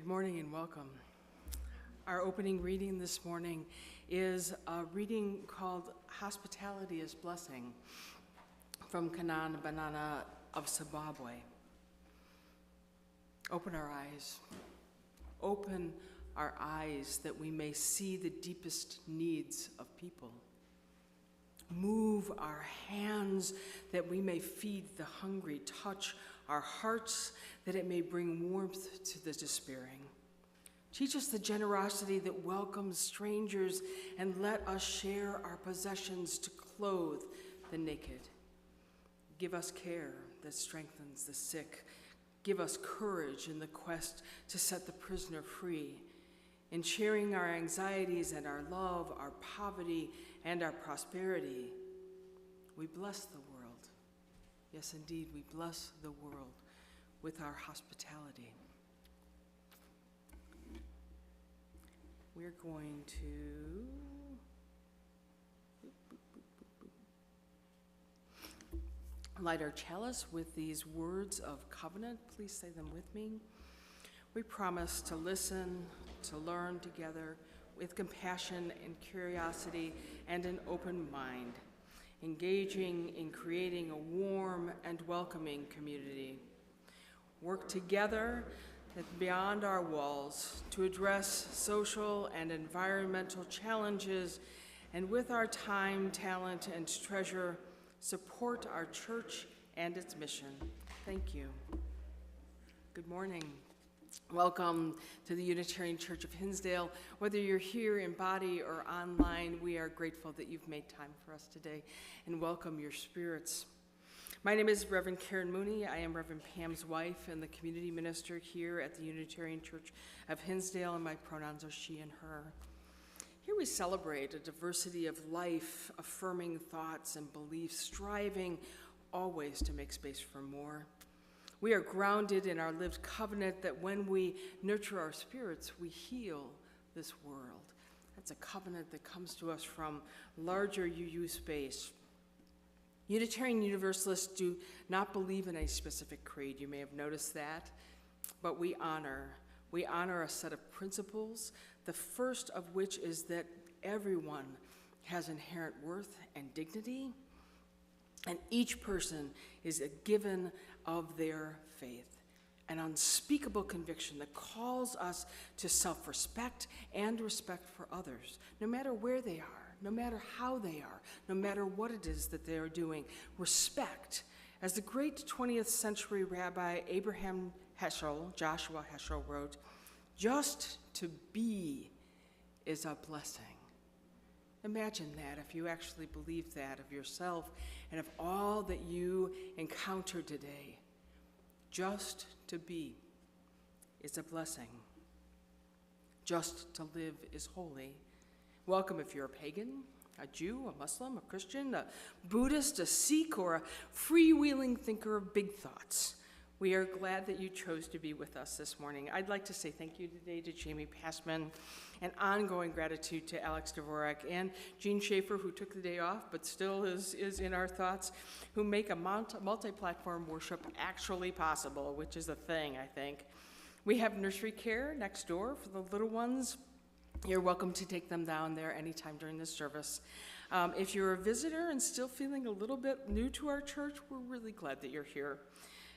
Good morning and welcome. Our opening reading this morning is a reading called Hospitality is Blessing from Kanan Banana of Zimbabwe. Open our eyes. Open our eyes that we may see the deepest needs of people. Move our hands that we may feed the hungry. Touch our hearts that it may bring warmth to the despairing. Teach us the generosity that welcomes strangers, and let us share our possessions to clothe the naked. Give us care that strengthens the sick. Give us courage in the quest to set the prisoner free. In sharing our anxieties and our love, our poverty and our prosperity, we bless the world. Yes, indeed, we bless the world with our hospitality. We're going to light our chalice with these words of covenant. Please say them with me. We promise to listen, to learn together with compassion and curiosity and an open mind, engaging in creating a warm and welcoming community. Work together beyond our walls to address social and environmental challenges, and with our time, talent, and treasure, support our church and its mission. Thank you. Good morning. Welcome to the Unitarian Church of Hinsdale. Whether you're here in body or online, we are grateful that you've made time for us today, and welcome your spirits. My name is Reverend Karen Mooney. I am Reverend Pam's wife and the community minister here at the Unitarian Church of Hinsdale, and my pronouns are she and her. Here we celebrate a diversity of life, affirming thoughts and beliefs, striving always to make space for more. We are grounded in our lived covenant that when we nurture our spirits, we heal this world. That's a covenant that comes to us from larger UU space. Unitarian Universalists do not believe in a specific creed. You may have noticed that, but we honor a set of principles, the first of which is that everyone has inherent worth and dignity, and each person is a given of their faith, an unspeakable conviction that calls us to self-respect and respect for others, no matter where they are, no matter how they are, no matter what it is that they are doing. Respect. As the great 20th century rabbi Abraham Heschel, Joshua Heschel, wrote, "Just to be is a blessing." Imagine that if you actually believe that of yourself and of all that you encounter today. Just to be is a blessing. Just to live is holy. Welcome if you're a pagan, a Jew, a Muslim, a Christian, a Buddhist, a Sikh, or a freewheeling thinker of big thoughts. We are glad that you chose to be with us this morning. I'd like to say thank you today to Jamie Passman, and ongoing gratitude to Alex Dvorak and Jean Schaefer, who took the day off but still is in our thoughts, who make a multi-platform worship actually possible, which is a thing, I think. We have nursery care next door for the little ones. You're welcome to take them down there anytime during this service. If you're a visitor and still feeling a little bit new to our church, we're really glad that you're here.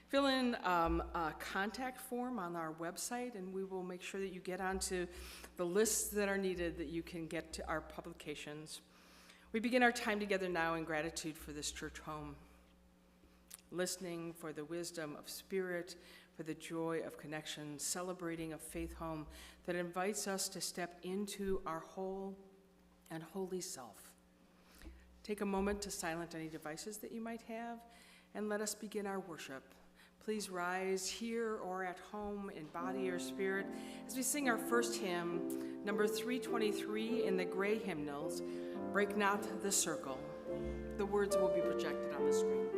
Fill in a contact form on our website, and we will make sure that you get onto the lists that are needed that you can get to our publications. We begin our time together now in gratitude for this church home, listening for the wisdom of spirit, for the joy of connection, celebrating a faith home that invites us to step into our whole and holy self. Take a moment to silence any devices that you might have, and let us begin our worship. Please rise here or at home in body or spirit as we sing our first hymn, number 323 in the gray hymnals, "Break Not the Circle." The words will be projected on the screen.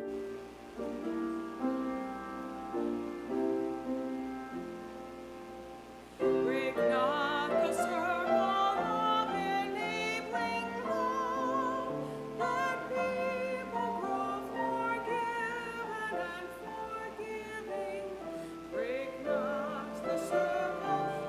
Break not the circle of enabling love, let people grow forgiven and forgiving. Break not the circle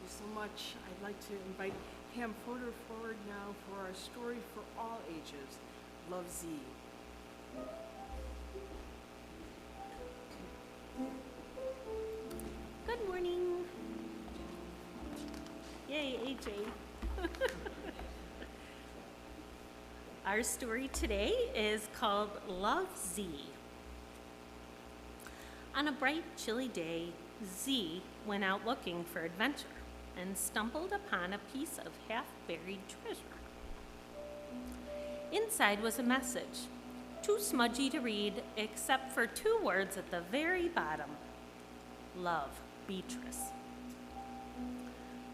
you so much. I'd like to invite Pam Fodor forward now for our story for all ages, Love Z. Good morning. Yay, AJ. Our story today is called Love Z. On a bright, chilly day, Z went out looking for adventure and stumbled upon a piece of half-buried treasure. Inside was a message, too smudgy to read except for 2 words at the very bottom. Love, Beatrice.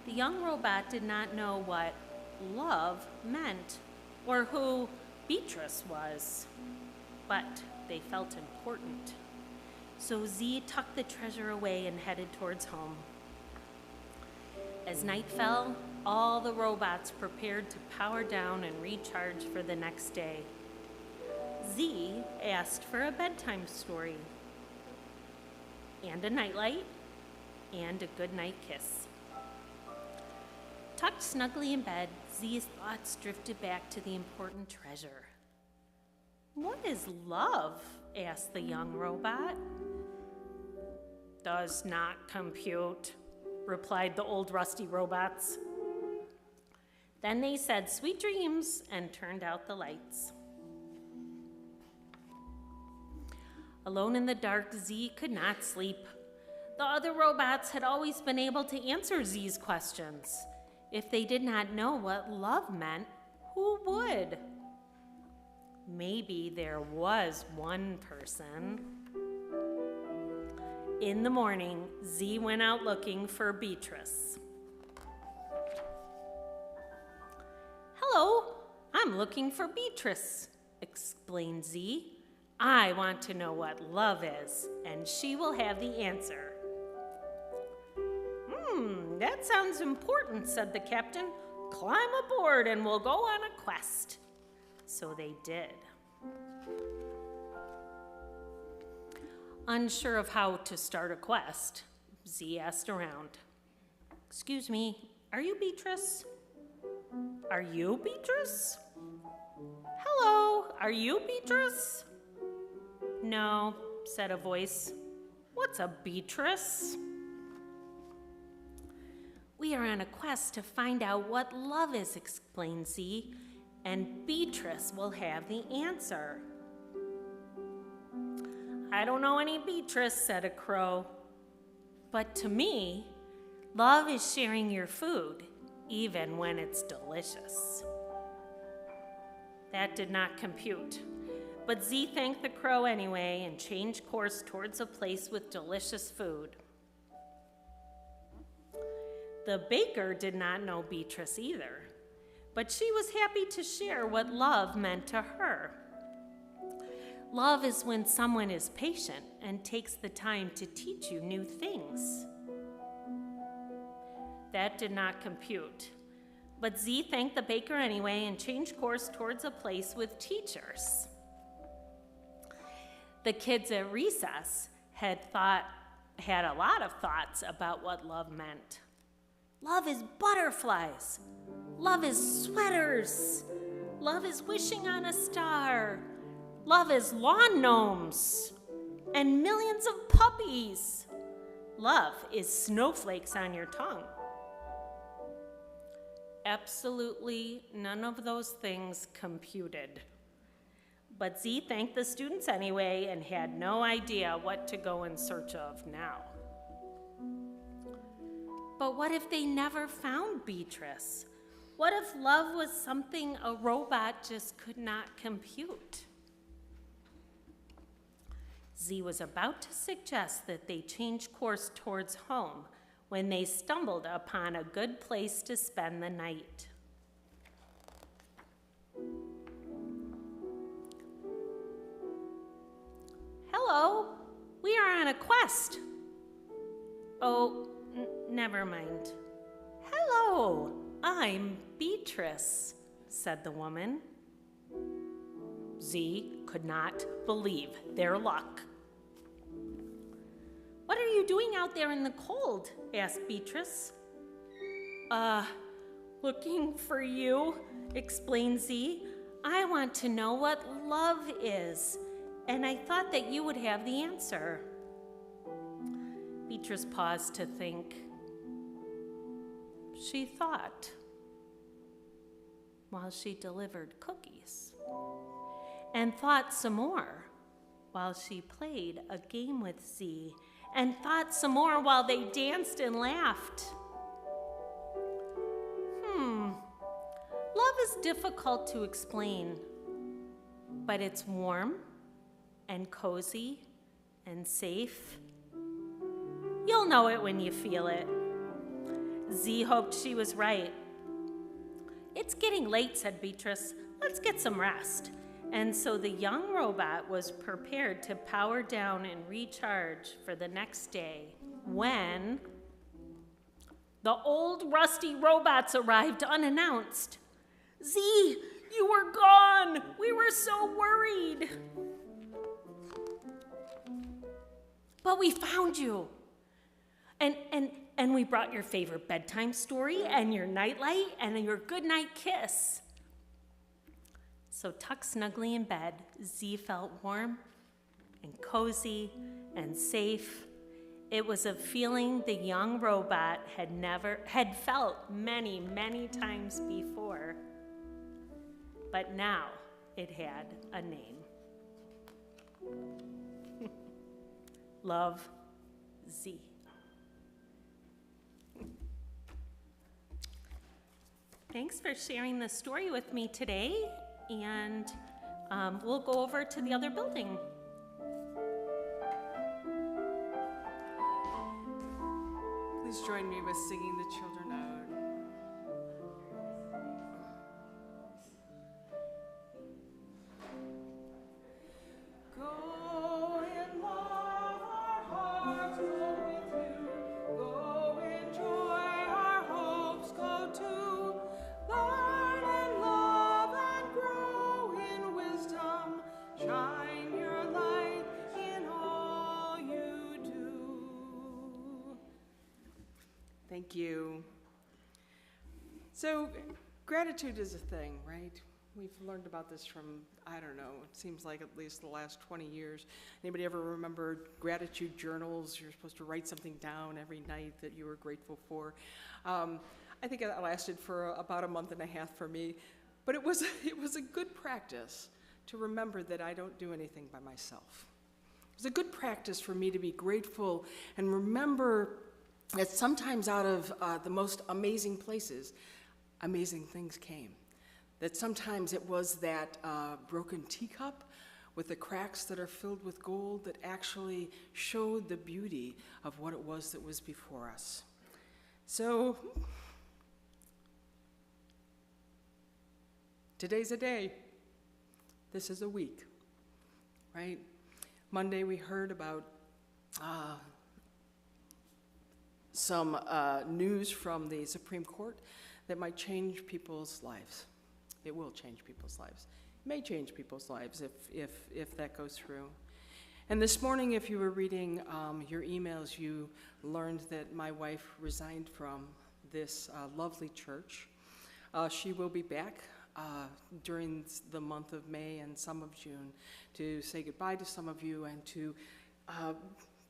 The young robot did not know what love meant or who Beatrice was, but they felt important. So Z tucked the treasure away and headed towards home. As night fell, all the robots prepared to power down and recharge for the next day. Z asked for a bedtime story, and a nightlight, and a goodnight kiss. Tucked snugly in bed, Z's thoughts drifted back to the important treasure. "What is love?" asked the young robot. "Does not compute," replied the old rusty robots. Then they said sweet dreams and turned out the lights. Alone in the dark, Z could not sleep. The other robots had always been able to answer Z's questions. If they did not know what love meant, who would? Maybe there was one person. In the morning, Z went out looking for Beatrice. "Hello, I'm looking for Beatrice," explained Z. "I want to know what love is, and she will have the answer." That sounds important," said the captain. "Climb aboard and we'll go on a quest." So they did. Unsure of how to start a quest, Z asked around. "Excuse me, are you Beatrice? Are you Beatrice? Hello, are you Beatrice?" "No," said a voice. "What's a Beatrice?" "We are on a quest to find out what love is," explained Z, "and Beatrice will have the answer." "I don't know any Beatrice," said a crow. "But to me, love is sharing your food, even when it's delicious." That did not compute, but Z thanked the crow anyway and changed course towards a place with delicious food. The baker did not know Beatrice either, but she was happy to share what love meant to her. Love is when someone is patient and takes the time to teach you new things. That did not compute, but Z thanked the baker anyway and changed course towards a place with teachers. The kids at recess had a lot of thoughts about what love meant. Love is butterflies. Love is sweaters. Love is wishing on a star. Love is lawn gnomes and millions of puppies. Love is snowflakes on your tongue. Absolutely none of those things computed. But Z thanked the students anyway and had no idea what to go in search of now. But what if they never found Beatrice? What if love was something a robot just could not compute? Z was about to suggest that they change course towards home when they stumbled upon a good place to spend the night. "Hello, we are on a quest." "Oh, never mind." "Hello, I'm Beatrice," said the woman. Z could not believe their luck. "What are you doing out there in the cold?" asked Beatrice. Looking for you, explained Z. I want to know what love is, and I thought that you would have the answer. Beatrice paused to think. She thought while she delivered cookies, and thought some more while she played a game with Z, and thought some more while they danced and laughed. Love is difficult to explain, but it's warm and cozy and safe. You'll know it when you feel it. Z hoped she was right. It's getting late, said Beatrice. Let's get some rest. And so the young robot was prepared to power down and recharge for the next day when the old rusty robots arrived unannounced. Z, you were gone. We were so worried. But we found you. And we brought your favorite bedtime story and your nightlight and your goodnight kiss. So tucked snugly in bed, Z felt warm and cozy and safe. It was a feeling the young robot had felt many, many times before. But now it had a name. Love, Z. Thanks for sharing this story with me today, and we'll go over to the other building. Please join me with singing the children out. Thank you. So, gratitude is a thing, right? We've learned about this from, I don't know, it seems like at least the last 20 years. Anybody ever remember gratitude journals? You're supposed to write something down every night that you were grateful for. I think it lasted for about a month and a half for me, but it was a good practice to remember that I don't do anything by myself. It was a good practice for me to be grateful and remember that sometimes out of the most amazing places, amazing things came. That sometimes it was that broken teacup with the cracks that are filled with gold that actually showed the beauty of what it was that was before us. So, today's a day. This is a week, right? Monday we heard about some news from the Supreme Court that might change people's lives. It will change people's lives. It may change people's lives if that goes through. And this morning, if you were reading your emails, you learned that my wife resigned from this lovely church. She will be back during the month of May and some of June to say goodbye to some of you and to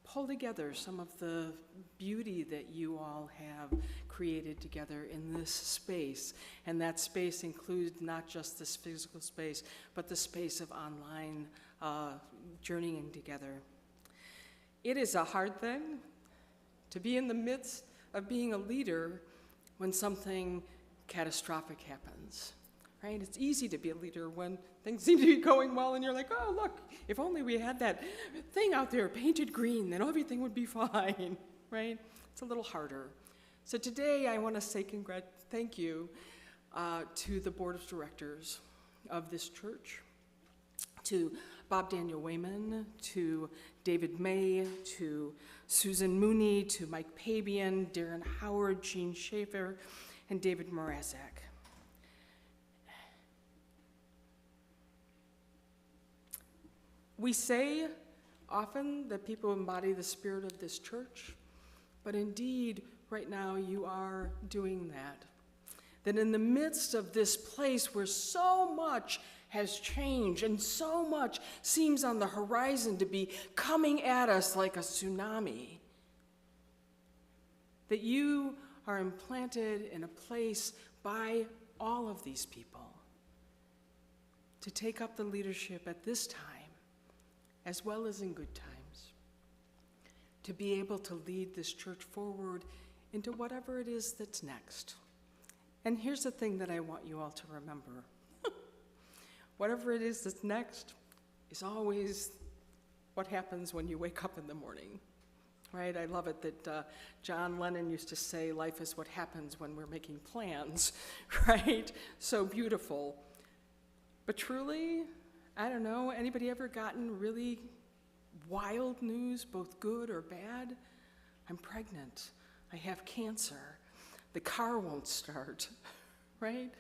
pull together some of the beauty that you all have created together in this space. And that space includes not just this physical space, but the space of online journeying together. It is a hard thing to be in the midst of being a leader when something catastrophic happens. Right? It's easy to be a leader when things seem to be going well and you're like, oh, look, if only we had that thing out there painted green, then everything would be fine, right? It's a little harder. So today I want to say thank you to the board of directors of this church, to Bob Daniel Wayman, to David May, to Susan Mooney, to Mike Pabian, Darren Howard, Gene Schaefer, and David Morazak. We say often that people embody the spirit of this church, but indeed, right now you are doing that. That in the midst of this place where so much has changed and so much seems on the horizon to be coming at us like a tsunami, that you are implanted in a place by all of these people to take up the leadership at this time, as well as in good times, to be able to lead this church forward into whatever it is that's next. And here's the thing that I want you all to remember. Whatever it is that's next is always what happens when you wake up in the morning, right? I love it that John Lennon used to say, life is what happens when we're making plans, right? So beautiful. But truly, I don't know, anybody ever gotten really wild news, both good or bad? I'm pregnant. I have cancer. The car won't start, right?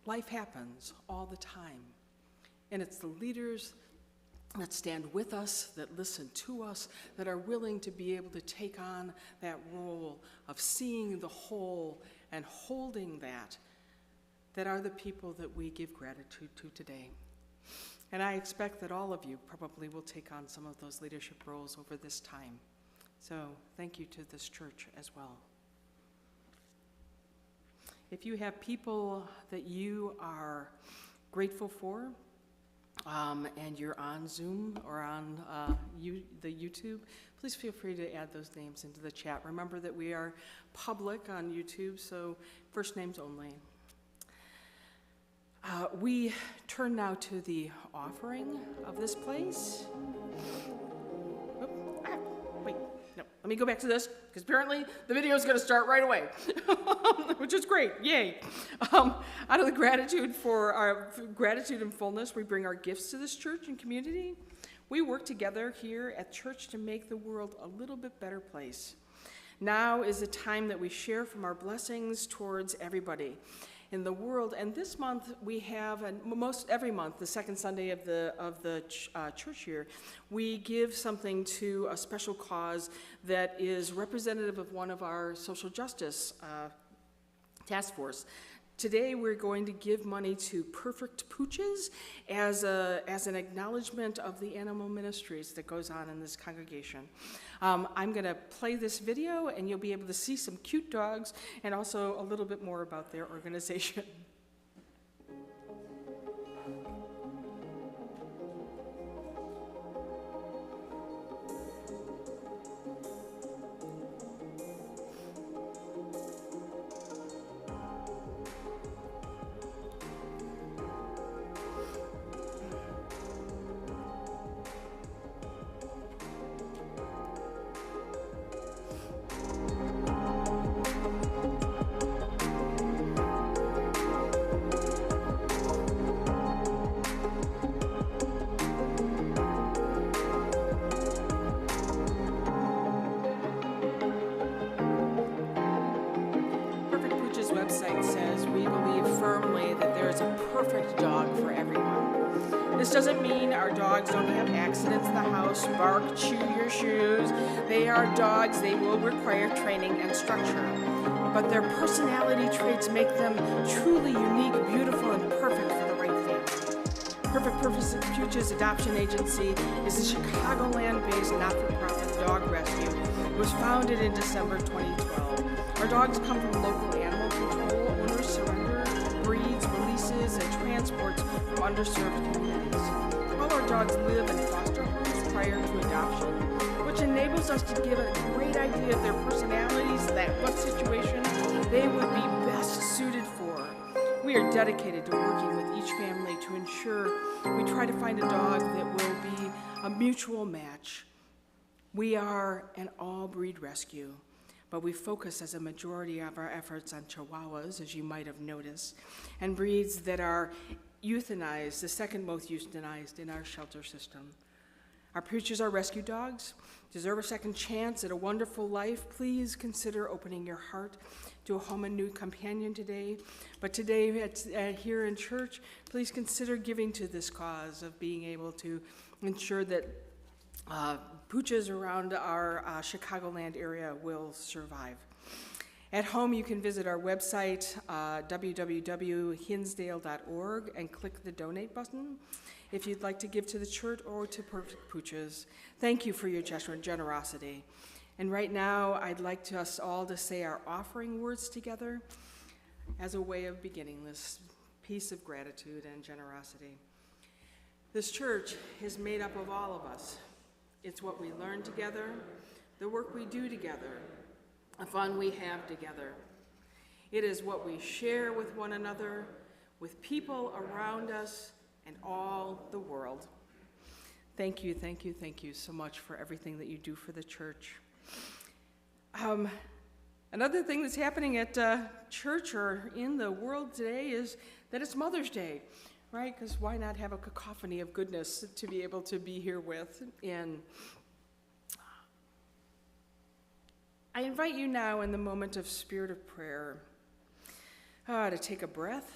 Life happens all the time. And it's the leaders that stand with us, that listen to us, that are willing to be able to take on that role of seeing the whole and holding that are the people that we give gratitude to today. And I expect that all of you probably will take on some of those leadership roles over this time. So thank you to this church as well. If you have people that you are grateful for, and you're on Zoom or on the YouTube, please feel free to add those names into the chat. Remember that we are public on YouTube, so first names only. We turn now to the offering of this place. Wait, no, let me go back to this, because apparently the video is going to start right away, which is great, yay. Out of the gratitude for our gratitude and fullness, we bring our gifts to this church and community. We work together here at church to make the world a little bit better place. Now is the time that we share from our blessings towards everybody in the world. And this month we have, and most every month, the second Sunday of the church year, we give something to a special cause that is representative of one of our social justice task force. Today we're going to give money to Perfect Pooches as an acknowledgement of the animal ministries that goes on in this congregation. I'm going to play this video and you'll be able to see some cute dogs and also a little bit more about their organization. Website says we believe firmly that there is a perfect dog for everyone. This doesn't mean our dogs don't have accidents in the house, bark, chew your shoes. They are dogs. They will require training and structure. But their personality traits make them truly unique, beautiful, and perfect for the right family. Perfect Pooches Adoption Agency is a Chicagoland-based not-for-profit dog rescue. It was founded in December 2012. Our dogs come from local animal control, owners surrender, breeds, releases, and transports from underserved communities. All our dogs live in foster homes prior to adoption, which enables us to give a great idea of their personalities, that what situation they would be best suited for. We are dedicated to working with each family to ensure we try to find a dog that will be a mutual match. We are an all-breed rescue, but we focus as a majority of our efforts on Chihuahuas, as you might have noticed, and breeds that are euthanized, the second most euthanized in our shelter system. Our Pooches are rescue dogs, deserve a second chance at a wonderful life. Please consider opening your heart to a home and new companion today. But today here in church, please consider giving to this cause of being able to ensure that Pooches around our Chicagoland area will survive. At home, you can visit our website, www.hinsdale.org, and click the donate button if you'd like to give to the church or to Perfect Pooches. Thank you for your gesture and generosity. And right now, I'd like us all to say our offering words together as a way of beginning this piece of gratitude and generosity. This church is made up of all of us. It's what we learn together, the work we do together, the fun we have together. It is what we share with one another, with people around us, and all the world. Thank you, thank you, thank you so much for everything that you do for the church. Another thing that's happening at church or in the world today is that it's Mother's Day, right? Because why not have a cacophony of goodness to be able to be here with? And I invite you now in the moment of spirit of prayer to take a breath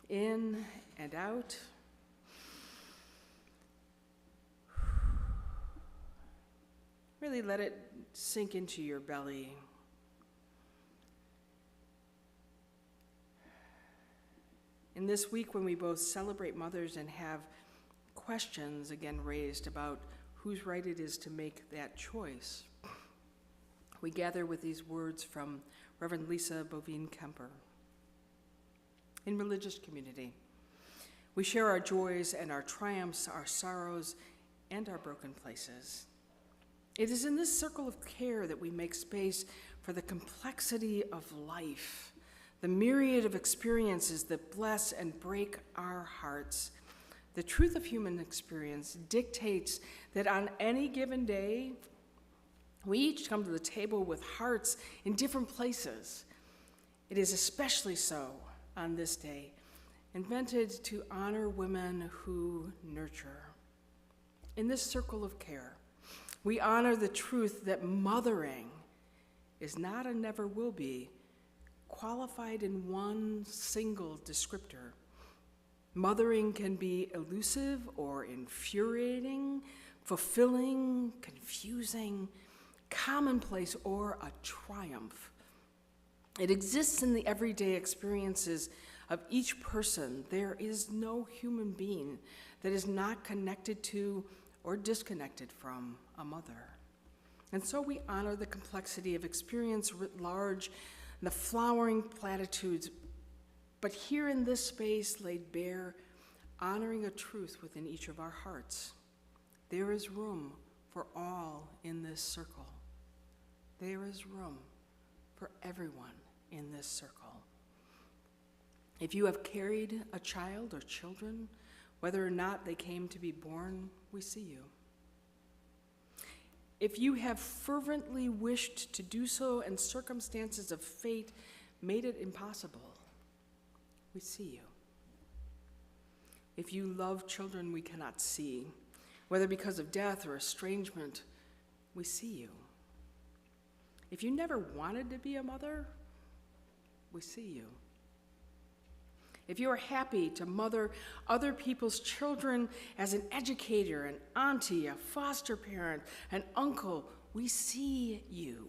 in and out. Really let it sink into your belly. In this week when we both celebrate mothers and have questions again raised about whose right it is to make that choice, we gather with these words from Reverend Lisa Bovine-Kemper. In religious community, we share our joys and our triumphs, our sorrows, and our broken places. It is in this circle of care that we make space for the complexity of life, the myriad of experiences that bless and break our hearts. The truth of human experience dictates that on any given day, we each come to the table with hearts in different places. It is especially so on this day, invented to honor women who nurture. In this circle of care, we honor the truth that mothering is not and never will be qualified in one single descriptor. Mothering can be elusive or infuriating, fulfilling, confusing, commonplace, or a triumph. It exists in the everyday experiences of each person. There is no human being that is not connected to or disconnected from a mother. And so we honor the complexity of experience writ large, the flowering platitudes, but here in this space laid bare, honoring a truth within each of our hearts. There is room for all in this circle. There is room for everyone in this circle. If you have carried a child or children, whether or not they came to be born, we see you. If you have fervently wished to do so and circumstances of fate made it impossible, we see you. If you love children we cannot see, whether because of death or estrangement, we see you. If you never wanted to be a mother, we see you. If you are happy to mother other people's children as an educator, an auntie, a foster parent, an uncle, we see you.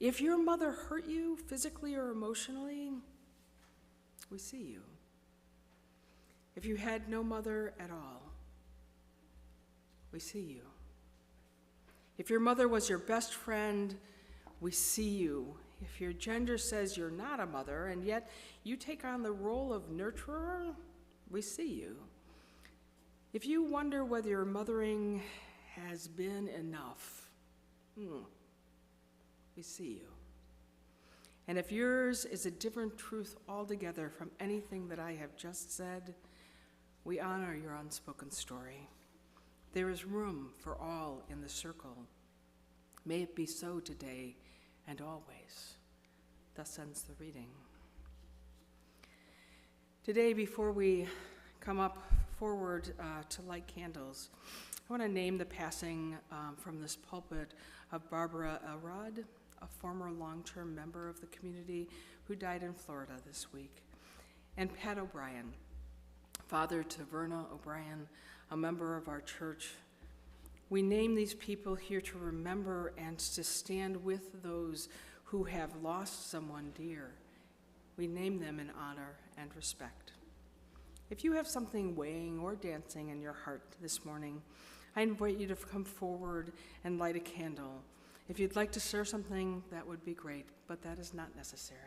If your mother hurt you physically or emotionally, we see you. If you had no mother at all, we see you. If your mother was your best friend, we see you. If your gender says you're not a mother, and yet you take on the role of nurturer, we see you. If you wonder whether your mothering has been enough, we see you. And if yours is a different truth altogether from anything that I have just said, we honor your unspoken story. There is room for all in the circle. May it be so today and always. Thus ends the reading. Today, before we come up forward to light candles, I want to name the passing from this pulpit of Barbara Elrod, a former long-term member of the community who died in Florida this week, and Pat O'Brien, father to Verna O'Brien, a member of our church. We name these people here to remember and to stand with those who have lost someone dear. We name them in honor and respect. If you have something weighing or dancing in your heart this morning, I invite you to come forward and light a candle. If you'd like to share something, that would be great, but that is not necessary.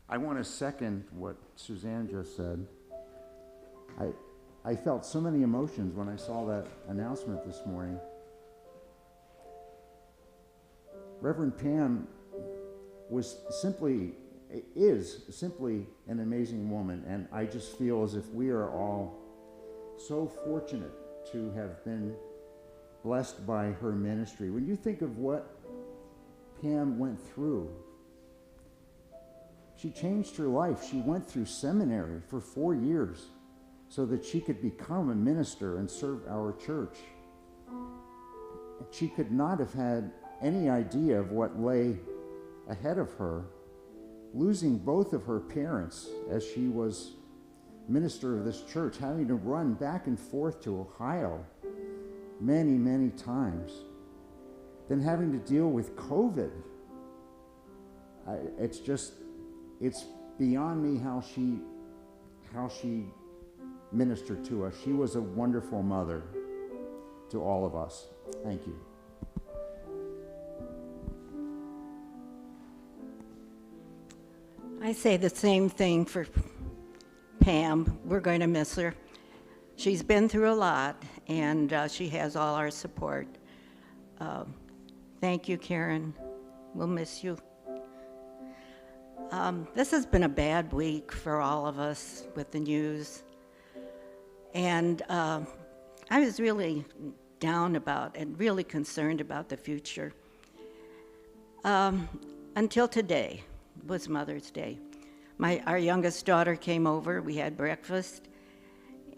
I want to second what Suzanne just said. I felt so many emotions when I saw that announcement this morning. Reverend Pam is simply an amazing woman, and I just feel as if we are all so fortunate to have been blessed by her ministry. When you think of what Pam went through, she changed her life. She went through seminary for 4 years so that she could become a minister and serve our church. She could not have had any idea of what lay ahead of her, losing both of her parents as she was minister of this church, having to run back and forth to Ohio many, many times, then having to deal with COVID. It's beyond me how she ministered to us. She was a wonderful mother to all of us. Thank you. I say the same thing for Pam. We're going to miss her. She's been through a lot, and she has all our support. Thank you, Karen. We'll miss you. This has been a bad week for all of us with the news. And I was really down about and really concerned about the future. Until today was Mother's Day. Our youngest daughter came over, we had breakfast,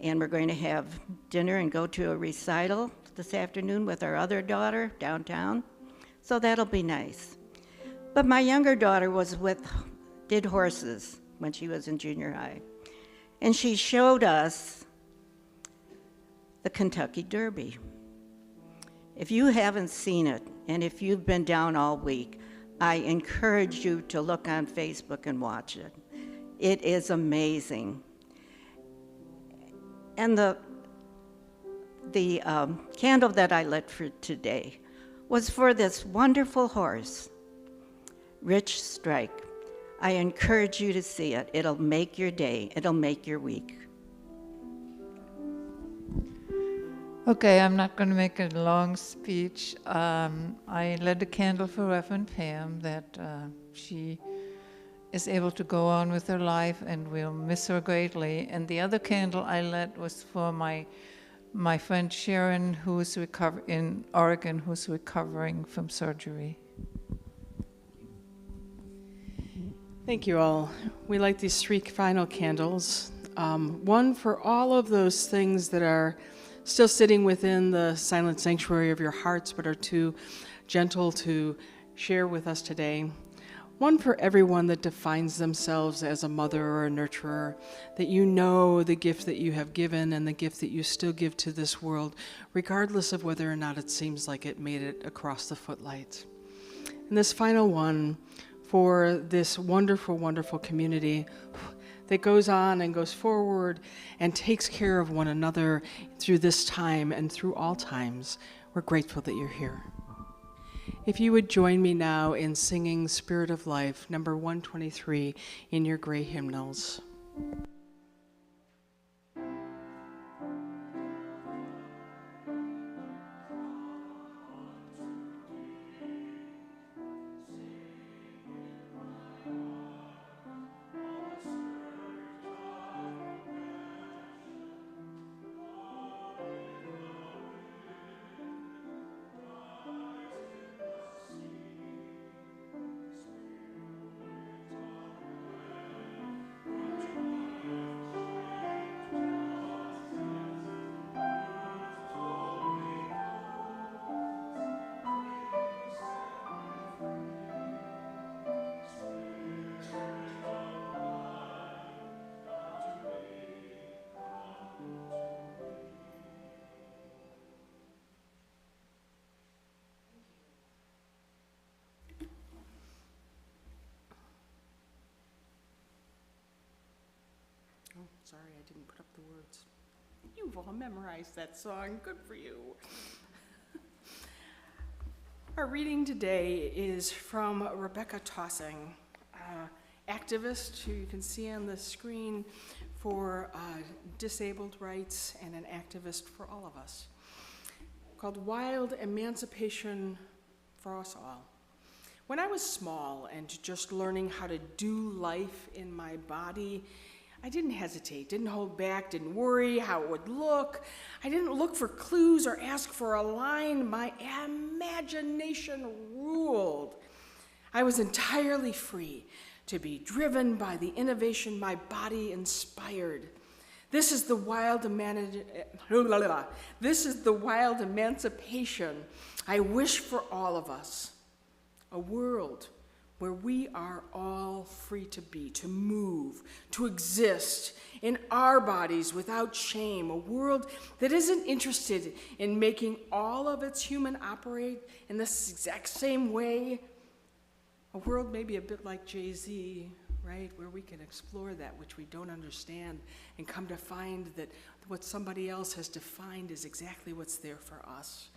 and we're going to have dinner and go to a recital this afternoon with our other daughter downtown. So that'll be nice. But my younger daughter did horses when she was in junior high. And she showed us the Kentucky Derby. If you haven't seen it, and if you've been down all week, I encourage you to look on Facebook and watch it. It is amazing. And the candle that I lit for today was for this wonderful horse, Rich Strike. I encourage you to see it. It'll make your day. It'll make your week. Okay, I'm not going to make a long speech. I lit a candle for Reverend Pam that she is able to go on with her life, and we'll miss her greatly. And the other candle I lit was for my friend Sharon, who's in Oregon, who's recovering from surgery. Thank you all. We light these 3 final candles. One for all of those things that are still sitting within the silent sanctuary of your hearts, but are too gentle to share with us today. One for everyone that defines themselves as a mother or a nurturer, that you know the gift that you have given and the gift that you still give to this world, regardless of whether or not it seems like it made it across the footlights. And this final one for this wonderful, wonderful community that goes on and goes forward and takes care of one another through this time and through all times. We're grateful that you're here. If you would join me now in singing Spirit of Life, number 123, in your gray hymnals. Oh, sorry, I didn't put up the words. You've all memorized that song. Good for you. Our reading today is from Rebecca Tossing, activist who you can see on the screen for disabled rights and an activist for all of us, called Wild Emancipation for Us All. When I was small and just learning how to do life in my body, I didn't hesitate, didn't hold back, didn't worry how it would look. I didn't look for clues or ask for a line. My imagination ruled. I was entirely free to be driven by the innovation my body inspired. This is the wild emancipation I wish for all of us. A world where we are all free to be, to move, to exist in our bodies without shame. A world that isn't interested in making all of its human operate in this exact same way. A world maybe a bit like Jay-Z, right, where we can explore that which we don't understand and come to find that what somebody else has defined is exactly what's there for us.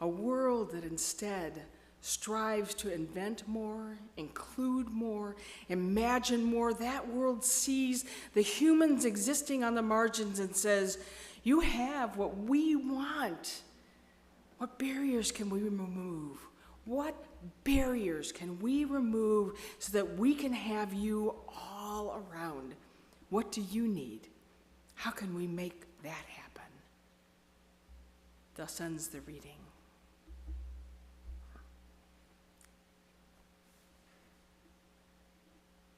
A world that instead strives to invent more, include more, imagine more. That world sees the humans existing on the margins and says, you have what we want. What barriers can we remove? What barriers can we remove so that we can have you all around? What do you need? How can we make that happen? Thus ends the reading.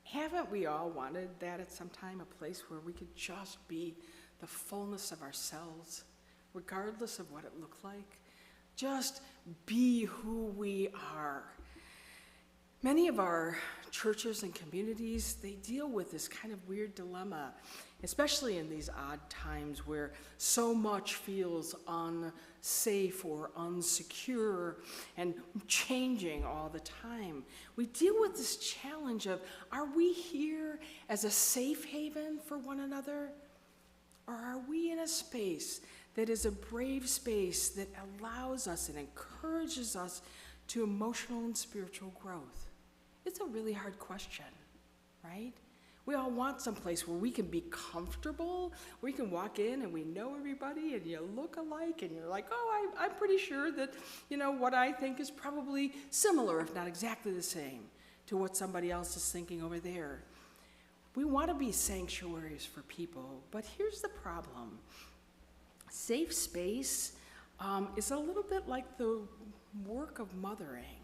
Haven't we all wanted that at some time, a place where we could just be the fullness of ourselves, regardless of what it looked like? Just be who we are. Many of our churches and communities, they deal with this kind of weird dilemma, especially in these odd times where so much feels unsafe or unsecure and changing all the time. We deal with this challenge of, are we here as a safe haven for one another? Or are we in a space that is a brave space that allows us and encourages us to emotional and spiritual growth? It's a really hard question, right? We all want some place where we can be comfortable, where you can walk in and we know everybody and you look alike and you're like, oh, I'm pretty sure that, what I think is probably similar, if not exactly the same, to what somebody else is thinking over there. We want to be sanctuaries for people, but here's the problem. Safe space is a little bit like the work of mothering,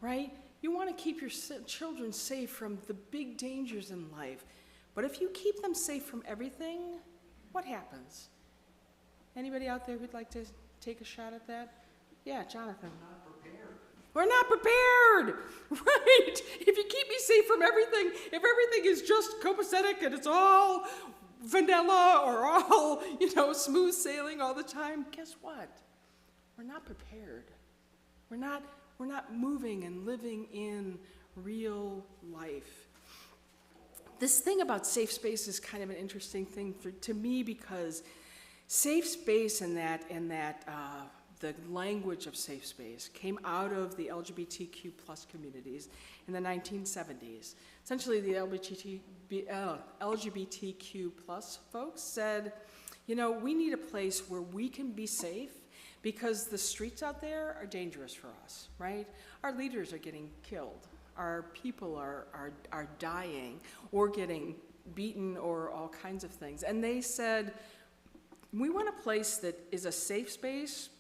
right? You want to keep your children safe from the big dangers in life. But if you keep them safe from everything, what happens? Anybody out there who'd like to take a shot at that? Yeah, Jonathan. We're not prepared, right? If you keep me safe from everything, if everything is just copacetic and it's all vanilla or all, smooth sailing all the time, guess what? We're not prepared. we're not moving and living in real life. This thing about safe space is kind of an interesting thing to me, because safe space and the language of safe space came out of the LGBTQ plus communities in the 1970s. Essentially, the LGBTQ plus folks said, you know, we need a place where we can be safe, because the streets out there are dangerous for us, right? Our leaders are getting killed. Our people are dying or getting beaten or all kinds of things. And they said, we want a place that is a safe space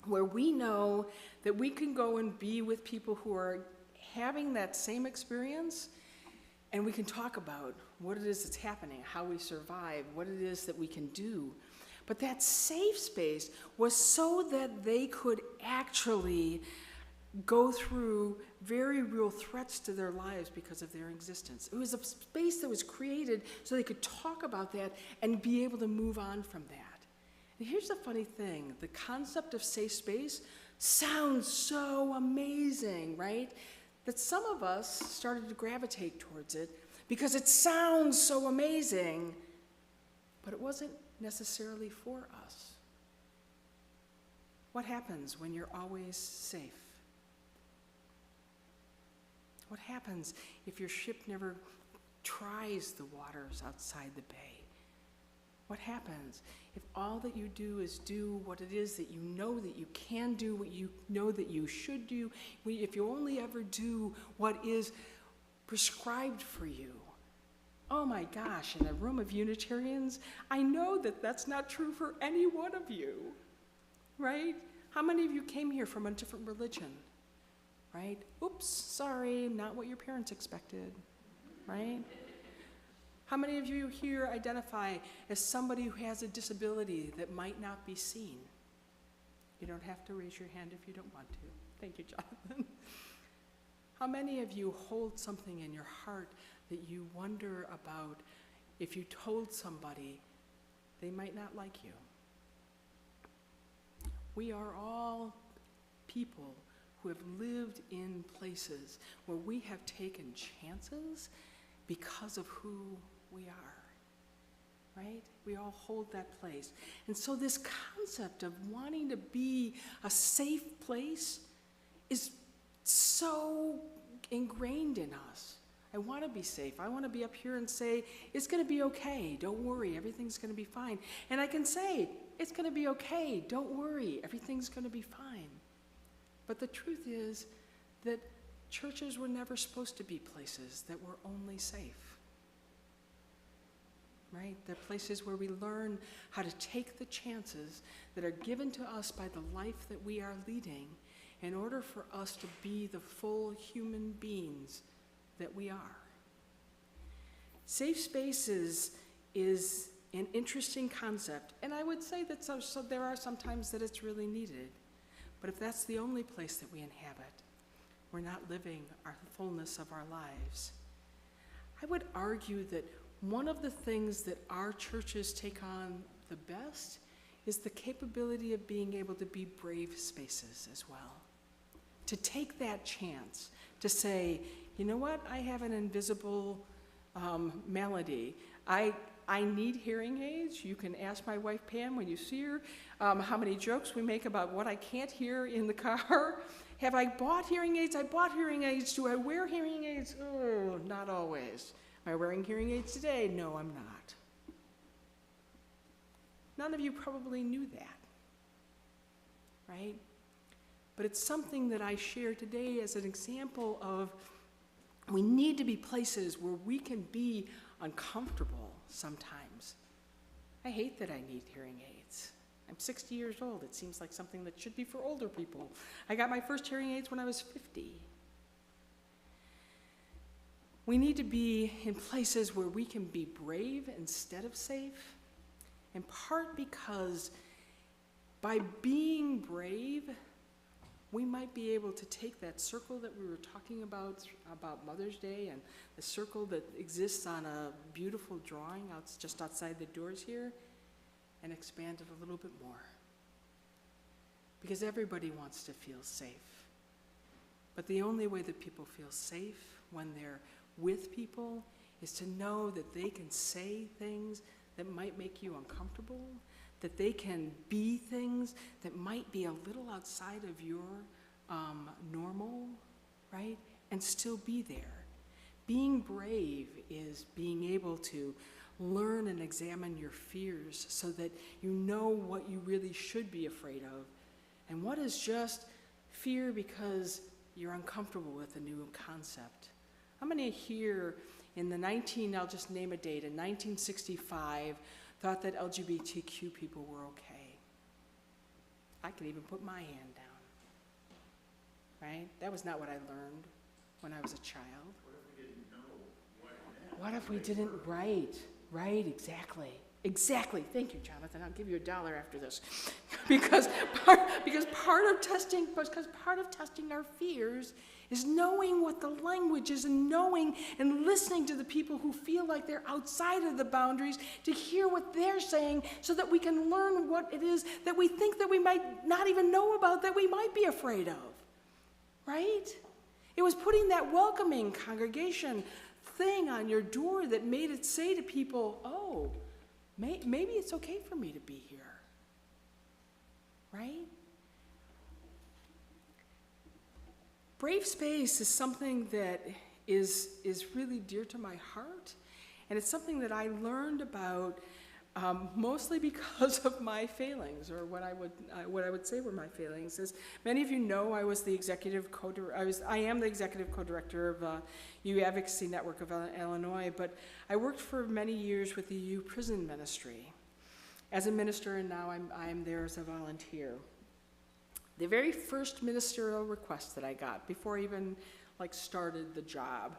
where we know that we can go and be with people who are having that same experience, and we can talk about what it is that's happening, how we survive, what it is that we can do. But that safe space was so that they could actually go through very real threats to their lives because of their existence. It was a space that was created so they could talk about that and be able to move on from that. And here's the funny thing, the concept of safe space sounds so amazing, right? That some of us started to gravitate towards it because it sounds so amazing, but it wasn't necessarily for us. What happens when you're always safe? What happens if your ship never tries the waters outside the bay? What happens if all that you do is do what it is that you know that you can do, what you know that you should do, if you only ever do what is prescribed for you? Oh my gosh, in a room of Unitarians, I know that that's not true for any one of you, right? How many of you came here from a different religion, right? Oops, sorry, not what your parents expected, right? How many of you here identify as somebody who has a disability that might not be seen? You don't have to raise your hand if you don't want to. Thank you, Jonathan. How many of you hold something in your heart that you wonder about if you told somebody they might not like you? We are all people who have lived in places where we have taken chances because of who we are, right? We all hold that place. And so this concept of wanting to be a safe place is so ingrained in us. I want to be safe. I want to be up here and say, it's going to be okay. Don't worry. Everything's going to be fine. And I can say, it's going to be okay. Don't worry. Everything's going to be fine. But the truth is that churches were never supposed to be places that were only safe. Right? They're places where we learn how to take the chances that are given to us by the life that we are leading in order for us to be the full human beings that we are. Safe spaces is an interesting concept, and I would say that so there are some times that it's really needed. But if that's the only place that we inhabit, we're not living our fullness of our lives. I would argue that one of the things that our churches take on the best is the capability of being able to be brave spaces as well. To take that chance, to say, you know what, I have an invisible malady. I need hearing aids. You can ask my wife Pam when you see her how many jokes we make about what I can't hear in the car. Have I bought hearing aids? I bought hearing aids. Do I wear hearing aids? Oh, not always. Am I wearing hearing aids today? No, I'm not. None of you probably knew that, right? But it's something that I share today as an example of we need to be places where we can be uncomfortable sometimes. I hate that I need hearing aids. I'm 60 years old. It seems like something that should be for older people. I got my first hearing aids when I was 50. We need to be in places where we can be brave instead of safe, in part because by being brave, we might be able to take that circle that we were talking about Mother's Day and the circle that exists on a beautiful drawing just outside the doors here and expand it a little bit more. Because everybody wants to feel safe. But the only way that people feel safe when they're with people is to know that they can say things that might make you uncomfortable, that they can be things that might be a little outside of your normal, right? And still be there. Being brave is being able to learn and examine your fears so that you know what you really should be afraid of and what is just fear because you're uncomfortable with a new concept. How many here in I'll just name a date, in 1965, thought that LGBTQ people were okay? I could even put my hand down, right? That was not what I learned when I was a child. What if we didn't? Right, exactly. Thank you, Jonathan. I'll give you $1 after this, because part of testing our fears is knowing what the language is and knowing and listening to the people who feel like they're outside of the boundaries to hear what they're saying, so that we can learn what it is that we think that we might not even know about, that we might be afraid of. Right? It was putting that welcoming congregation thing on your door that made it say to people, oh, maybe it's okay for me to be here, right? Brave space is something that is really dear to my heart, and it's something that I learned about mostly because of my failings, or what I would say were my failings. As many of you know, I am the executive co-director of U Advocacy Network of Illinois, but I worked for many years with the U Prison Ministry as a minister, and now I'm there as a volunteer. The very first ministerial request that I got before I even started the job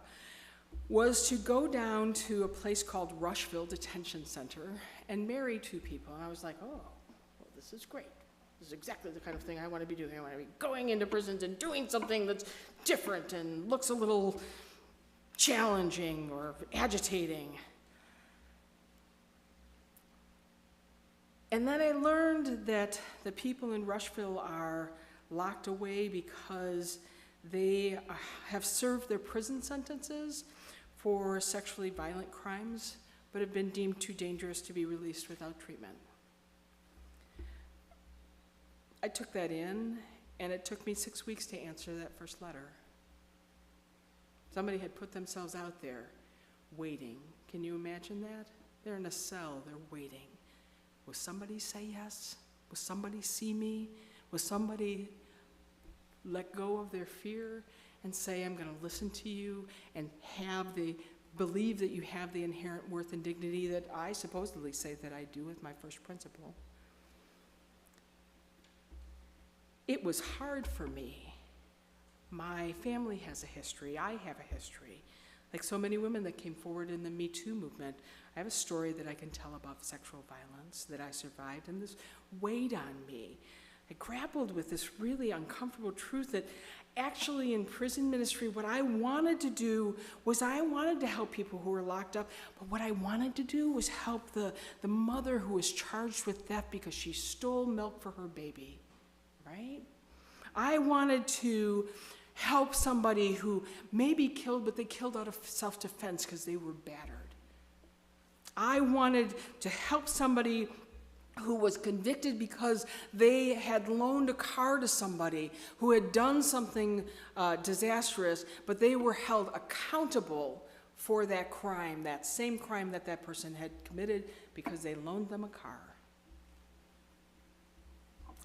was to go down to a place called Rushville Detention Center and marry 2 people. And I was like, oh, well, this is great. This is exactly the kind of thing I want to be doing. I want to be going into prisons and doing something that's different and looks a little challenging or agitating. And then I learned that the people in Rushville are locked away because they have served their prison sentences for sexually violent crimes, but have been deemed too dangerous to be released without treatment. I took that in, and it took me 6 weeks to answer that first letter. Somebody had put themselves out there, waiting. Can you imagine that? They're in a cell, they're waiting. Will somebody say yes? Will somebody see me? Will somebody let go of their fear and say, I'm going to listen to you and believe that you have the inherent worth and dignity that I supposedly say that I do with my first principle? It was hard for me. My family has a history. I have a history. Like so many women that came forward in the Me Too movement, I have a story that I can tell about sexual violence that I survived, and this weighed on me. I grappled with this really uncomfortable truth that actually in prison ministry, what I wanted to do was I wanted to help people who were locked up, but what I wanted to do was help the mother who was charged with theft because she stole milk for her baby, right? I wanted to help somebody who may be killed, but they killed out of self-defense because they were battered. I wanted to help somebody who was convicted because they had loaned a car to somebody who had done something disastrous, but they were held accountable for that crime, that same crime that that person had committed because they loaned them a car.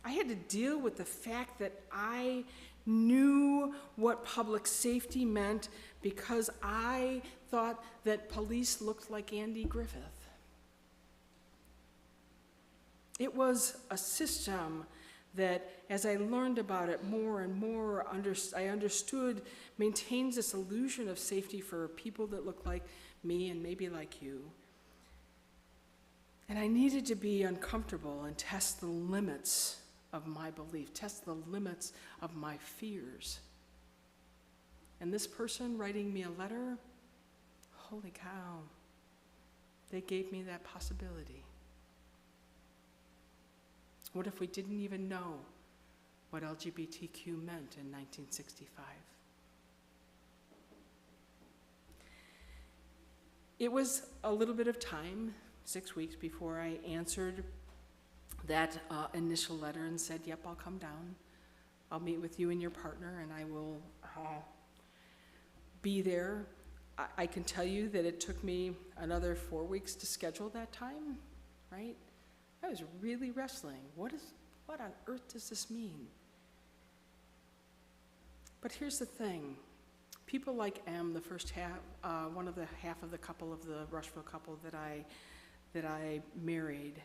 I had to deal with the fact that I knew what public safety meant because I thought that police looked like Andy Griffith. It was a system that, as I learned about it more and more, I understood maintains this illusion of safety for people that look like me and maybe like you. And I needed to be uncomfortable and test the limits of my belief, test the limits of my fears. And this person writing me a letter, holy cow, they gave me that possibility. What if we didn't even know what LGBTQ meant in 1965? It was a little bit of time, 6 weeks, before I answered that initial letter and said, yep, I'll come down. I'll meet with you and your partner, and I will be there. I can tell you that it took me another 4 weeks to schedule that time, right? I was really wrestling. What on earth does this mean? But here's the thing. People like M, the first half, one of the half of the couple of the Rushville couple that I married,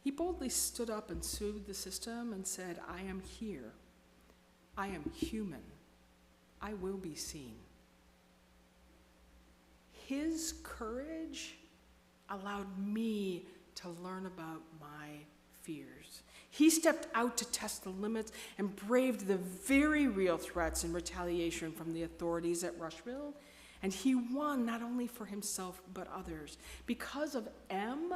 he boldly stood up and sued the system and said, I am here. I am human. I will be seen. His courage allowed me to learn about my fears. He stepped out to test the limits and braved the very real threats and retaliation from the authorities at Rushville, and he won not only for himself but others. Because of M,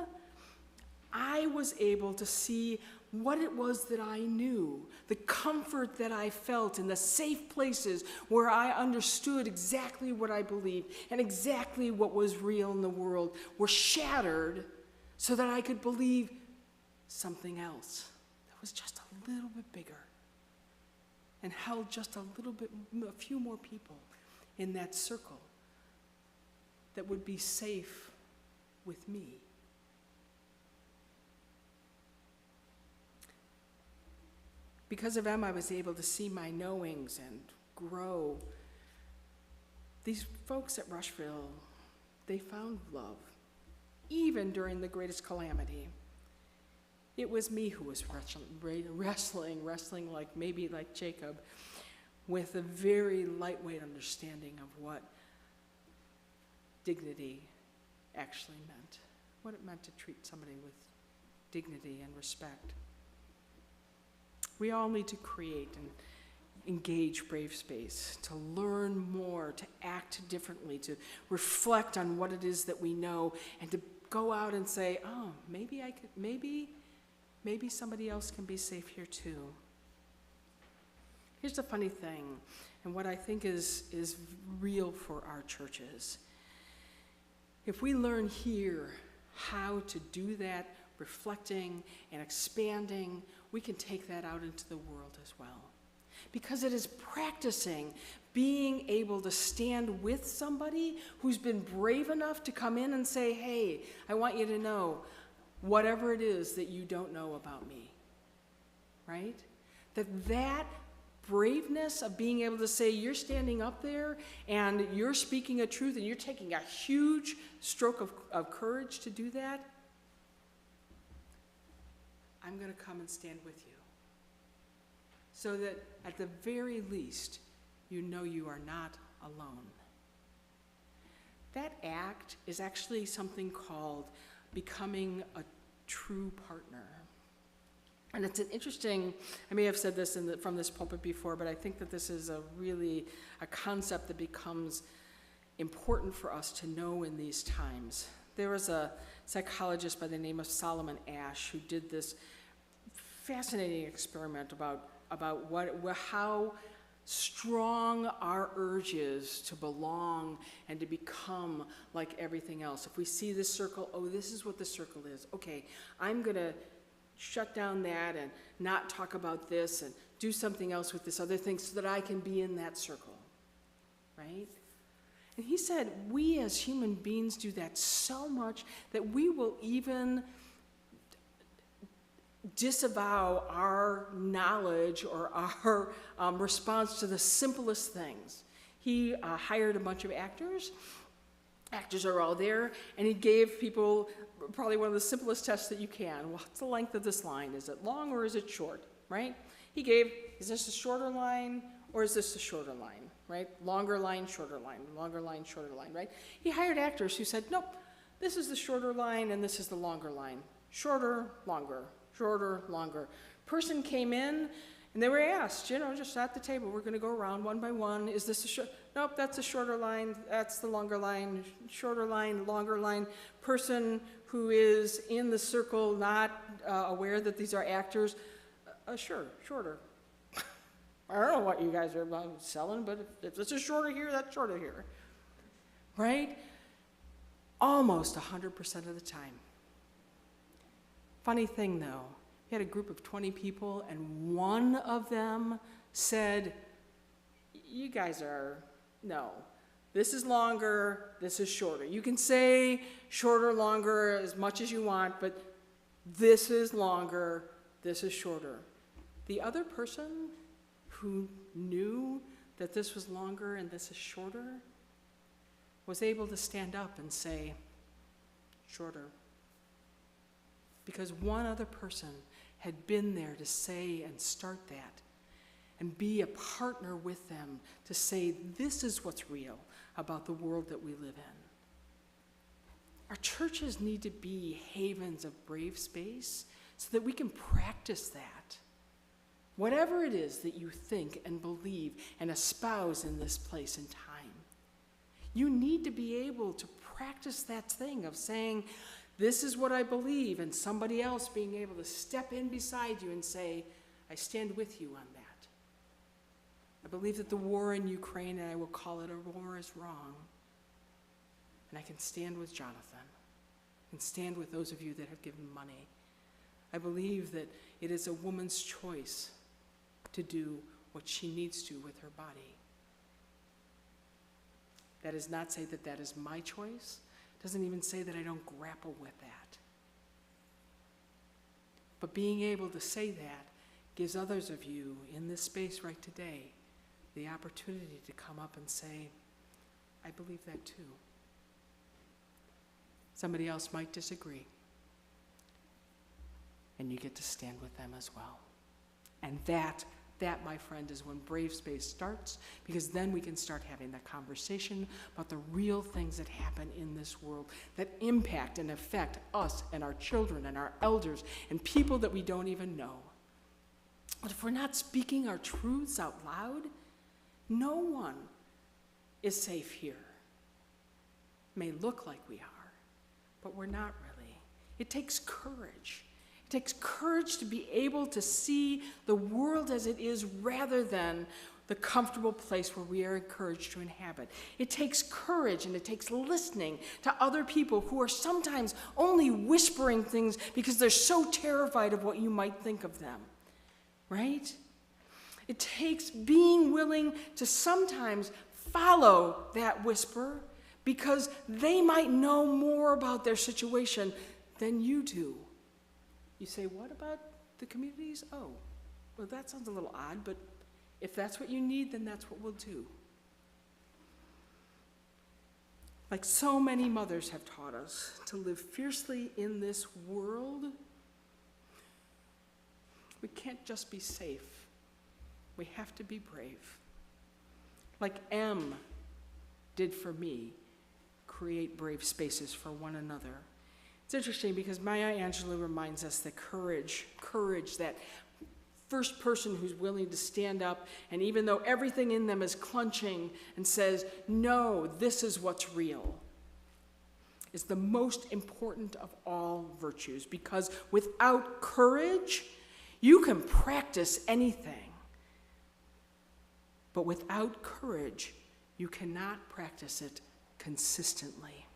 I was able to see what it was that I knew, the comfort that I felt in the safe places where I understood exactly what I believed and exactly what was real in the world were shattered so that I could believe something else that was just a little bit bigger and held just a few more people in that circle that would be safe with me. Because of M, I was able to see my knowings and grow. These folks at Rushville, they found love, even during the greatest calamity. It was me who was wrestling like Jacob, with a very lightweight understanding of what dignity actually meant, what it meant to treat somebody with dignity and respect. We all need to create and engage brave space, to learn more, to act differently, to reflect on what it is that we know, and to go out and say, oh, maybe somebody else can be safe here too. Here's the funny thing, and what I think is real for our churches. If we learn here how to do that, reflecting and expanding, we can take that out into the world as well. Because it is practicing being able to stand with somebody who's been brave enough to come in and say, hey, I want you to know whatever it is that you don't know about me, right? That braveness of being able to say, you're standing up there and you're speaking a truth and you're taking a huge stroke of courage to do that, I'm going to come and stand with you. So that at the very least, you know you are not alone. That act is actually something called becoming a true partner. And it's an interesting, I may have said this from this pulpit before, but I think that this is a concept that becomes important for us to know in these times. There was a psychologist by the name of Solomon Ash who did this fascinating experiment about how strong our urge is to belong and to become like everything else. If we see this circle, oh, this is what the circle is. Okay, I'm going to shut down that and not talk about this and do something else with this other thing so that I can be in that circle, right? And he said, we as human beings do that so much that we will even disavow our knowledge or our response to the simplest things. He hired a bunch of actors. Actors are all there, and he gave people probably one of the simplest tests that you can. What's the length of this line? Is it long or is it short, right? He gave, is this a shorter line or is this a shorter line, right? Longer line, shorter line, longer line, shorter line, right? He hired actors who said, nope, this is the shorter line and this is the longer line. Shorter, longer, shorter, longer. Person came in and they were asked, just at the table, we're going to go around one by one. Is this a short? Nope, that's a shorter line. That's the longer line. Shorter line, longer line. Person who is in the circle, not aware that these are actors. Sure, shorter. I don't know what you guys are selling, but if it's a shorter here, that's shorter here. Right? almost 100% of the time. Funny thing though, we had a group of 20 people and one of them said, you guys are, no, this is longer, this is shorter. You can say shorter, longer, as much as you want, but this is longer, this is shorter. The other person who knew that this was longer and this is shorter was able to stand up and say, shorter. Because one other person had been there to say and start that and be a partner with them to say, this is what's real about the world that we live in. Our churches need to be havens of brave space so that we can practice that. Whatever it is that you think and believe and espouse in this place and time, you need to be able to practice that thing of saying, this is what I believe, and somebody else being able to step in beside you and say, I stand with you on that. I believe that the war in Ukraine, and I will call it a war, is wrong. And I can stand with Jonathan. I can stand with those of you that have given money. I believe that it is a woman's choice to do what she needs to with her body. That does not say that that is my choice. It doesn't even say that I don't grapple with that. But being able to say that gives others of you in this space right today the opportunity to come up and say, I believe that too. Somebody else might disagree. And you get to stand with them as well. And that, my friend, is when Brave Space starts, because then we can start having that conversation about the real things that happen in this world that impact and affect us and our children and our elders and people that we don't even know. But if we're not speaking our truths out loud, no one is safe here. It may look like we are, but we're not really. It takes courage. It takes courage to be able to see the world as it is rather than the comfortable place where we are encouraged to inhabit. It takes courage and it takes listening to other people who are sometimes only whispering things because they're so terrified of what you might think of them, right? It takes being willing to sometimes follow that whisper because they might know more about their situation than you do. You say, what about the communities? Oh, well, that sounds a little odd, but if that's what you need, then that's what we'll do. Like so many mothers have taught us to live fiercely in this world, we can't just be safe. We have to be brave. Like M did for me, create brave spaces for one another. It's interesting because Maya Angelou reminds us that courage, that first person who's willing to stand up, and even though everything in them is clenching and says, no, this is what's real, is the most important of all virtues. Because without courage, you can practice anything. But without courage, you cannot practice it consistently.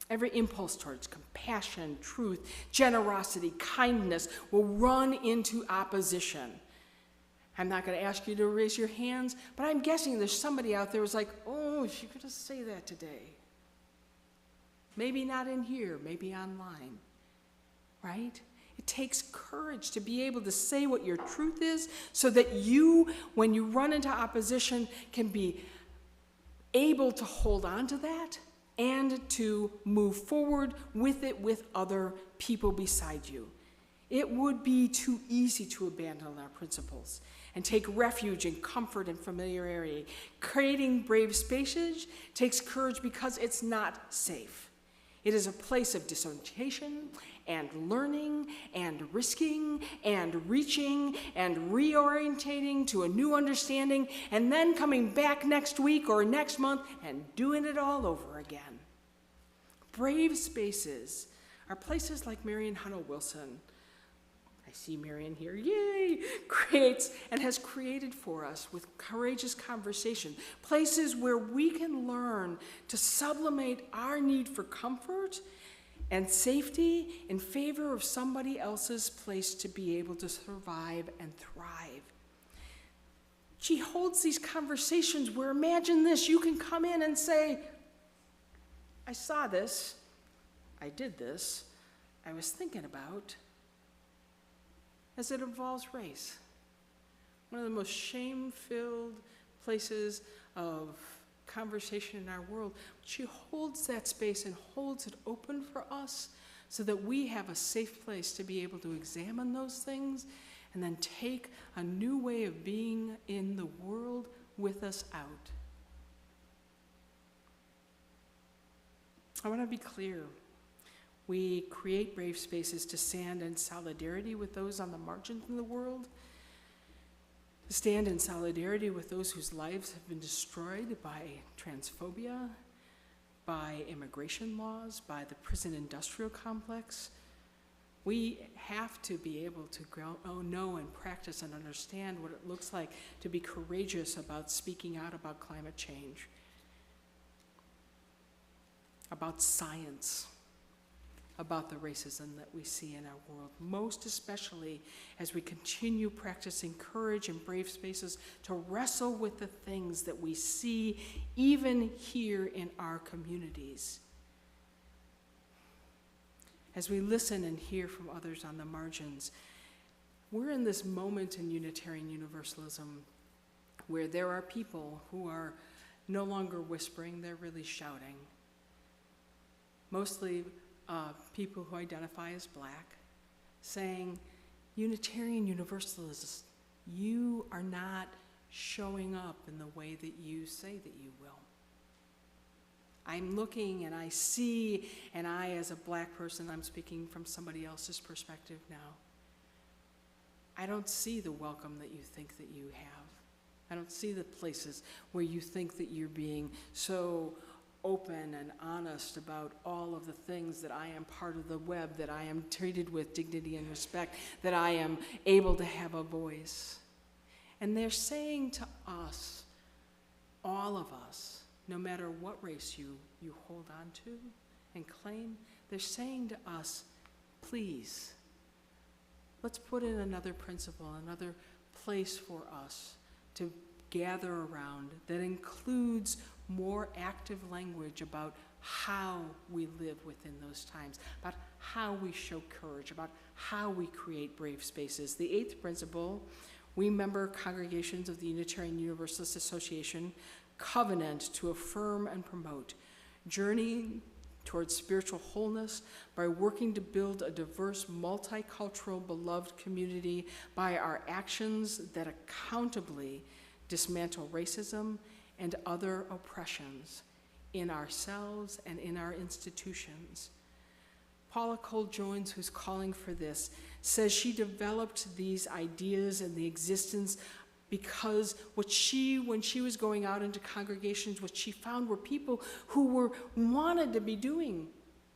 Every impulse towards compassion, truth, generosity, kindness will run into opposition. I'm not going to ask you to raise your hands, but I'm guessing there's somebody out there who's like, oh, if you could just say that today. Maybe not in here, maybe online, right? It takes courage to be able to say what your truth is so that you, when you run into opposition, can be able to hold on to that and to move forward with it with other people beside you. It would be too easy to abandon our principles and take refuge in comfort and familiarity. Creating brave spaces takes courage because it's not safe. It is a place of disorientation and learning and risking and reaching and reorientating to a new understanding and then coming back next week or next month and doing it all over again. Brave spaces are places like Marion Hunnell Wilson. I see Marion here, yay, creates and has created for us with courageous conversation, places where we can learn to sublimate our need for comfort and safety in favor of somebody else's place to be able to survive and thrive. She holds these conversations where, imagine this, you can come in and say, I saw this, I did this, I was thinking about, as it involves race. One of the most shame-filled places of conversation in our world. She holds that space and holds it open for us so that we have a safe place to be able to examine those things and then take a new way of being in the world with us out. I want to be clear. We create brave spaces to stand in solidarity with those on the margins of the world, to stand in solidarity with those whose lives have been destroyed by transphobia, by immigration laws, by the prison industrial complex. We have to be able to know and practice and understand what it looks like to be courageous about speaking out about climate change, about science, about the racism that we see in our world, most especially as we continue practicing courage and brave spaces to wrestle with the things that we see even here in our communities. As we listen and hear from others on the margins, we're in this moment in Unitarian Universalism where there are people who are no longer whispering, they're really shouting. Mostly people who identify as black, saying, Unitarian Universalists, you are not showing up in the way that you say that you will. I'm looking and I see, and I, as a black person, I'm speaking from somebody else's perspective now. I don't see the welcome that you think that you have. I don't see the places where you think that you're being so open and honest about all of the things that I am part of the web, that I am treated with dignity and respect, that I am able to have a voice. And they're saying to us, all of us, no matter what race you hold on to and claim, they're saying to us, please, let's put in another principle, another place for us to gather around that includes more active language about how we live within those times, about how we show courage, about how we create brave spaces. The eighth principle, we member congregations of the Unitarian Universalist Association covenant to affirm and promote, journeying towards spiritual wholeness by working to build a diverse, multicultural, beloved community by our actions that accountably dismantle racism and other oppressions in ourselves and in our institutions. Paula Cole-Jones, who's calling for this, says she developed these ideas and the existence because when she was going out into congregations, what she found were people who wanted to be doing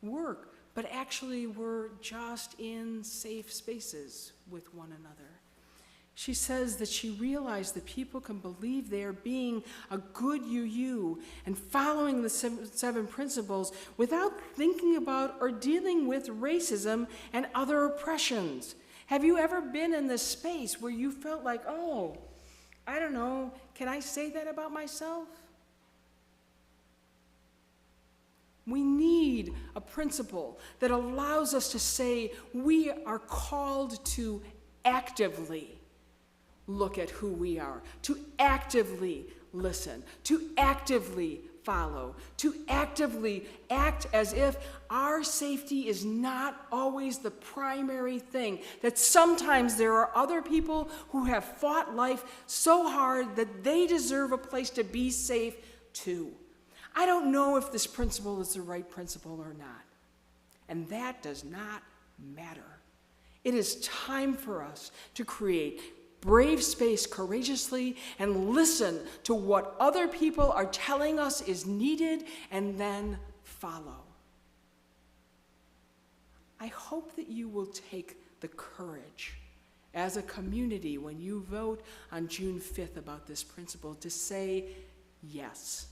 work, but actually were just in safe spaces with one another. She says that she realized that people can believe they are being a good UU and following the seven principles without thinking about or dealing with racism and other oppressions. Have you ever been in this space where you felt like, oh, I don't know, can I say that about myself? We need a principle that allows us to say we are called to actively look at who we are, to actively listen, to actively follow, to actively act as if our safety is not always the primary thing, that sometimes there are other people who have fought life so hard that they deserve a place to be safe too. I don't know if this principle is the right principle or not, and that does not matter. It is time for us to create brave space courageously and listen to what other people are telling us is needed and then follow. I hope that you will take the courage as a community, when you vote on June 5th about this principle, to say yes.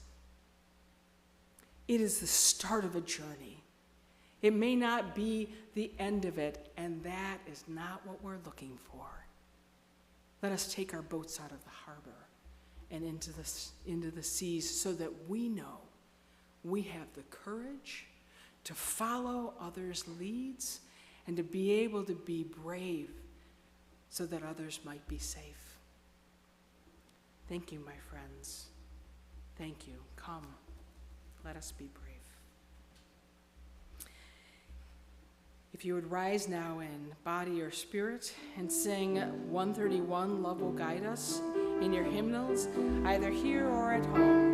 It is the start of a journey. It may not be the end of it, and that is not what we're looking for. Let us take our boats out of the harbor and into the seas so that we know we have the courage to follow others' leads and to be able to be brave so that others might be safe. Thank you, my friends. Thank you. Come, let us be brave. If you would rise now in body or spirit and sing 131, Love Will Guide Us, in your hymnals, either here or at home.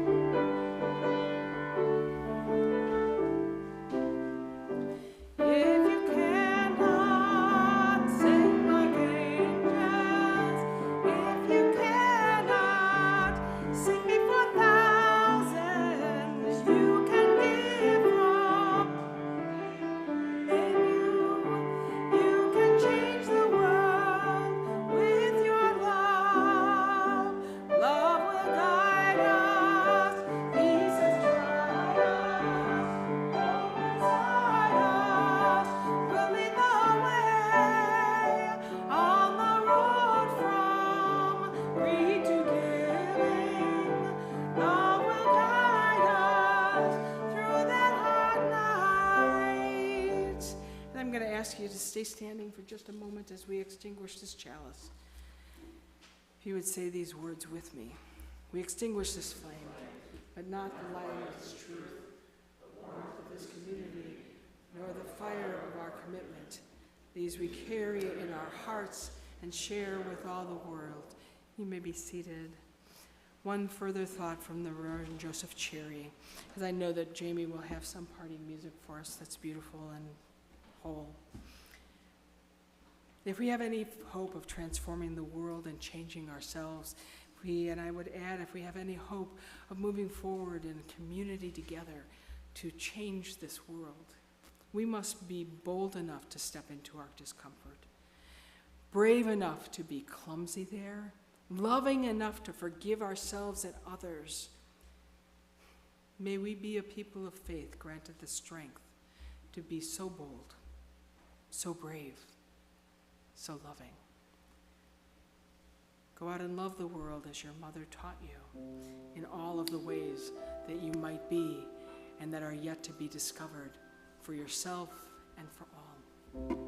You to stay standing for just a moment as we extinguish this chalice. If you would say these words with me. We extinguish this flame, but not the light of its truth, the warmth of this community, nor the fire of our commitment. These we carry in our hearts and share with all the world. You may be seated. One further thought from the Reverend Joseph Cherry, because I know that Jamie will have some party music for us that's beautiful and whole. If we have any hope of transforming the world and changing ourselves, and I would add, if we have any hope of moving forward in community together to change this world, we must be bold enough to step into our discomfort, brave enough to be clumsy there, loving enough to forgive ourselves and others. May we be a people of faith granted the strength to be so bold, so brave, so loving. Go out and love the world as your mother taught you in all of the ways that you might be and that are yet to be discovered for yourself and for all.